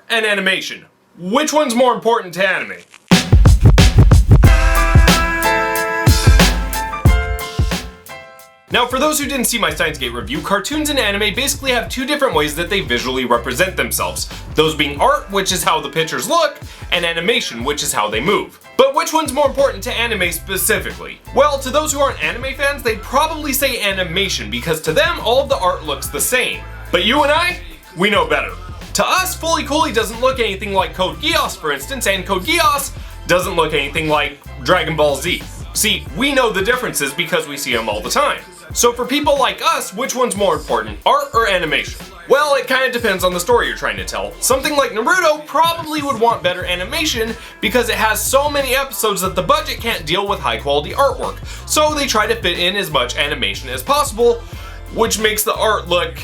and animation. Which one's more important to anime? Now, for those who didn't see my Steins Gate review, cartoons and anime basically have two different ways that they visually represent themselves. Those being art, which is how the pictures look, and animation, which is how they move. But which one's more important to anime specifically? Well, to those who aren't anime fans, they'd probably say animation, because to them, all of the art looks the same. But you and I, we know better. To us, Fooly Cooly doesn't look anything like Code Geass, for instance, and Code Geass doesn't look anything like Dragon Ball Z. See, we know the differences because we see them all the time. So for people like us, which one's more important, art or animation? Well, it kind of depends on the story you're trying to tell. Something like Naruto probably would want better animation because it has so many episodes that the budget can't deal with high quality artwork. So they try to fit in as much animation as possible, which makes the art look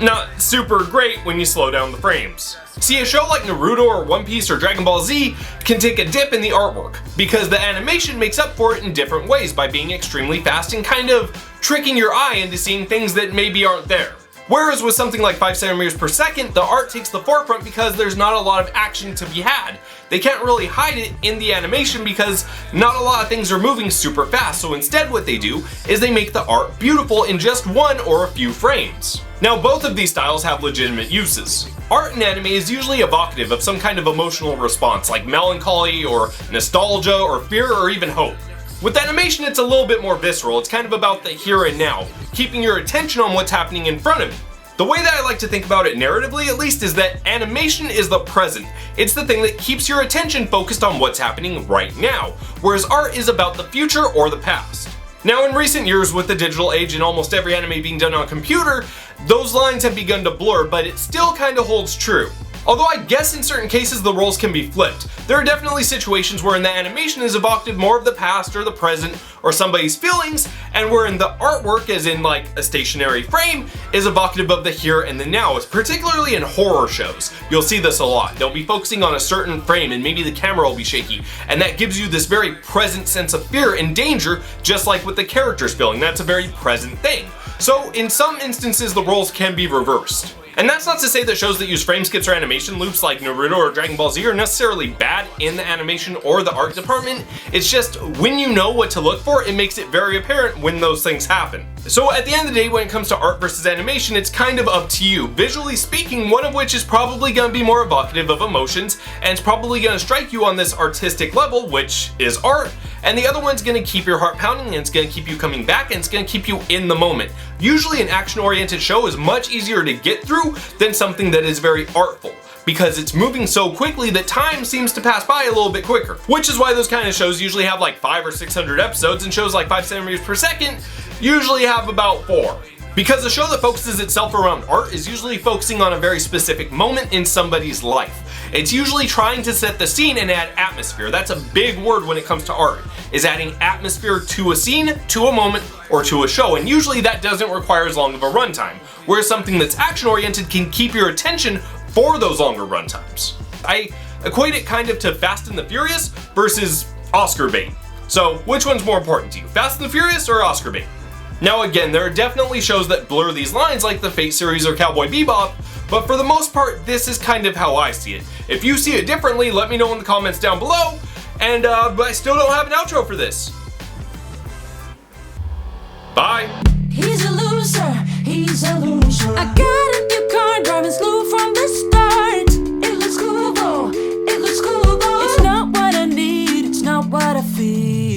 not super great when you slow down the frames. See, a show like Naruto or One Piece or Dragon Ball Z can take a dip in the artwork because the animation makes up for it in different ways by being extremely fast and kind of tricking your eye into seeing things that maybe aren't there. Whereas with something like 5 centimeters per second, the art takes the forefront because there's not a lot of action to be had. They can't really hide it in the animation because not a lot of things are moving super fast, so instead what they do is they make the art beautiful in just one or a few frames. Now, both of these styles have legitimate uses. Art in anime is usually evocative of some kind of emotional response like melancholy or nostalgia or fear or even hope. With animation, it's a little bit more visceral. It's kind of about the here and now, keeping your attention on what's happening in front of you. The way that I like to think about it narratively, at least, is that animation is the present. It's the thing that keeps your attention focused on what's happening right now, whereas art is about the future or the past. Now, in recent years, with the digital age and almost every anime being done on computer, those lines have begun to blur, but it still kind of holds true. Although I guess in certain cases the roles can be flipped. There are definitely situations wherein the animation is evocative more of the past or the present or somebody's feelings, and wherein the artwork, as in like a stationary frame, is evocative of the here and the now, particularly in horror shows. You'll see this a lot. They'll be focusing on a certain frame and maybe the camera will be shaky, and that gives you this very present sense of fear and danger, just like with the characters feeling. That's a very present thing. So in some instances the roles can be reversed. And that's not to say that shows that use frame skips or animation loops like Naruto or Dragon Ball Z are necessarily bad in the animation or the art department. It's just when you know what to look for, it makes it very apparent when those things happen. So at the end of the day, when it comes to art versus animation, it's kind of up to you. Visually speaking, one of which is probably going to be more evocative of emotions, and it's probably going to strike you on this artistic level, which is art, and the other one's going to keep your heart pounding, and it's going to keep you coming back, and it's going to keep you in the moment. Usually an action-oriented show is much easier to get through than something that is very artful, because it's moving so quickly that time seems to pass by a little bit quicker. Which is why those kind of shows usually have like 500 or 600 episodes, and shows like 5 centimeters per second usually have about 4. Because a show that focuses itself around art is usually focusing on a very specific moment in somebody's life. It's usually trying to set the scene and add atmosphere. That's a big word when it comes to art, is adding atmosphere to a scene, to a moment, or to a show. And usually that doesn't require as long of a runtime, whereas something that's action-oriented can keep your attention for those longer runtimes. I equate it kind of to Fast and the Furious versus Oscar bait. So which one's more important to you, Fast and the Furious or Oscar bait? Now again, there are definitely shows that blur these lines like the Fate series or Cowboy Bebop, but for the most part, this is kind of how I see it. If you see it differently, let me know in the comments down below, and I still don't have an outro for this. Bye! He's a loser, he's a loser. I got a new car, driving slow from the start. It looks cool though, it looks cool though. It's not what I need, it's not what I feel.